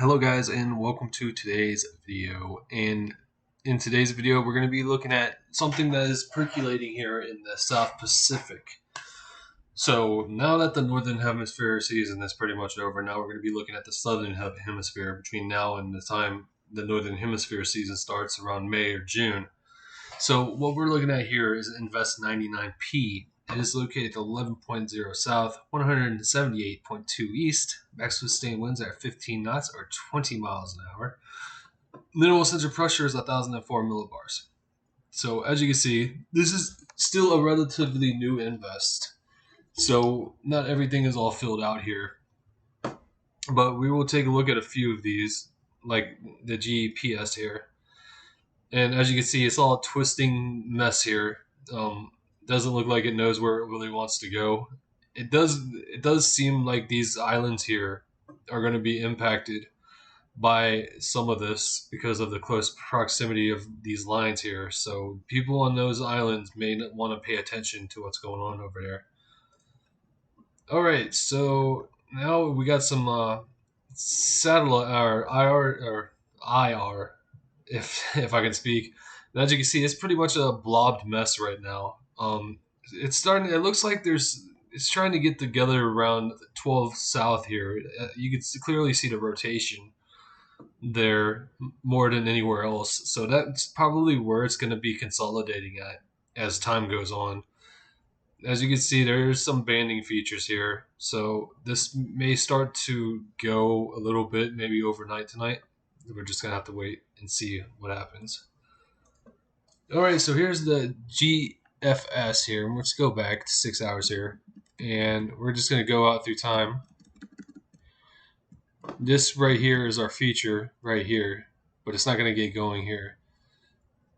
Hello guys and welcome to today's video. And in today's video we're going to be looking at something that is percolating here in the South Pacific. So now that the Northern Hemisphere season is pretty much over, now we're going to be looking at the Southern Hemisphere between now and the time the Northern Hemisphere season starts around May or June. So what we're looking at here is Invest 99P. It is located at 11.0 south, 178.2 east. Max sustained winds are 15 knots or 20 miles an hour. Minimal sensor pressure is 1,004 millibars. So as you can see, this is still a relatively new invest. So not everything is all filled out here. But we will take a look at a few of these, like the GPS here. And as you can see, it's all a twisting mess here. Doesn't look like it knows where it really wants to go. It does seem like these islands here are going to be impacted by some of this because of the close proximity of these lines here. So people on those islands may not want to pay attention to what's going on over there. All right, so now we got some satellite or IR, if I can speak. And as you can see, it's pretty much a blobbed mess right now. It's starting. It looks like it's trying to get together around 12 south here. You can clearly see the rotation there more than anywhere else. So that's probably where it's going to be consolidating at as time goes on. As you can see, there's some banding features here. So this may start to go a little bit, maybe overnight tonight. We're just going to have to wait and see what happens. All right, so here's the GFS here. Let's go back to 6 hours here. And we're just going to go out through time. This right here is our feature right here, but it's not going to get going here.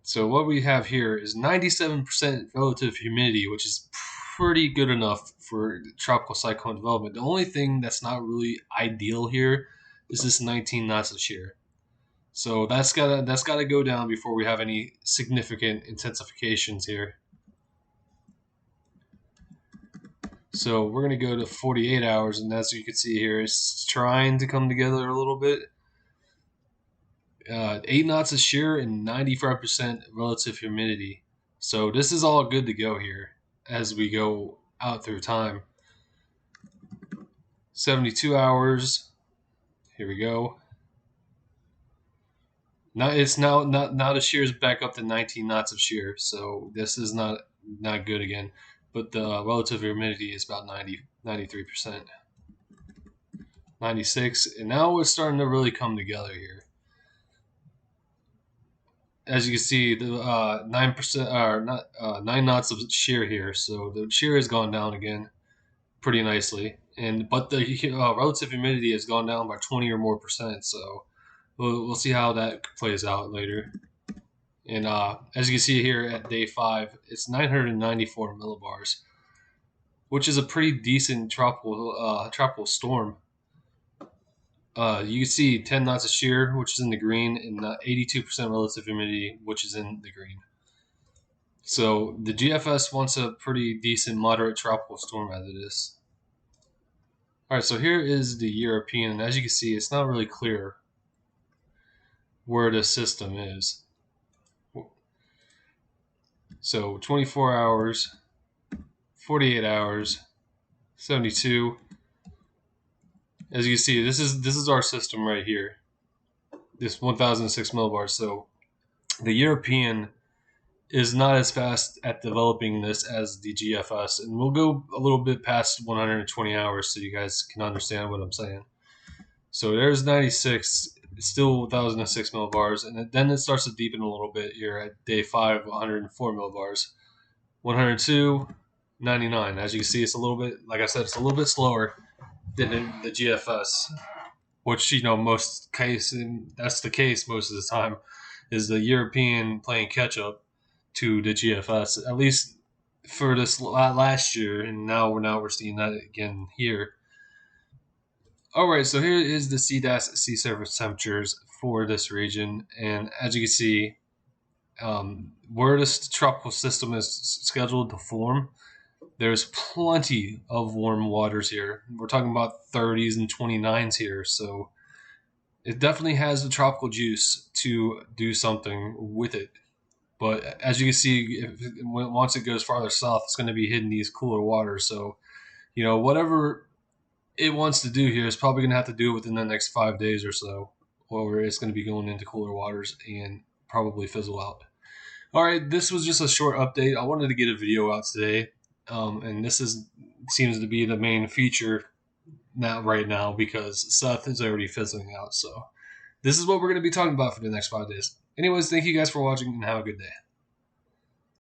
So what we have here is 97% relative humidity, which is pretty good enough for tropical cyclone development. The only thing that's not really ideal here is this 19 knots of shear. So that's gotta go down before we have any significant intensifications here. So we're gonna go to 48 hours, and as you can see here, it's trying to come together a little bit. 8 knots of shear and 95% relative humidity. So this is all good to go here as we go out through time. 72 hours. Here we go. Now the shear is back up to 19 knots of shear, so this is not good again. But the relative humidity is about 93%, 96, and now it's starting to really come together here. As you can see, the 9% or not 9 knots of shear here, so the shear has gone down again pretty nicely, but the relative humidity has gone down by 20 or more percent. So we'll see how that plays out later. And as you can see here at day 5, it's 994 millibars, which is a pretty decent tropical storm. You can see 10 knots of shear, which is in the green, and 82% relative humidity, which is in the green. So the GFS wants a pretty decent moderate tropical storm as it is. All right, so here is the European, and as you can see, it's not really clear where the system is. So 24 hours, 48 hours, 72. As you can see, this is our system right here. This 1006 millibars. So the European is not as fast at developing this as the GFS, and we'll go a little bit past 120 hours so you guys can understand what I'm saying. So there's 96, still 1006 millibars, and then it starts to deepen a little bit here at day 5, 104 millibars, 102, 99. As you can see, it's a little bit, like I said, it's a little bit slower than the GFS, which most case, and that's the case most of the time, is the European playing catch up to the GFS, at least for this last year, and now we're seeing that again here. All right, so here is the CDAS sea surface temperatures for this region, and as you can see, where this tropical system is scheduled to form, there's plenty of warm waters here. We're talking about 30s and 29s here, so It definitely has the tropical juice to do something with it. But as you can see, once it goes farther south, it's going to be hitting these cooler waters. So, whatever it wants to do here is probably going to have to do it within the next 5 days or so, or it's going to be going into cooler waters and probably fizzle out. All right, this was just a short update. I wanted to get a video out today, and seems to be the main feature right now because Seth is already fizzling out. So this is what we're going to be talking about for the next 5 days. Anyways, thank you guys for watching and have a good day.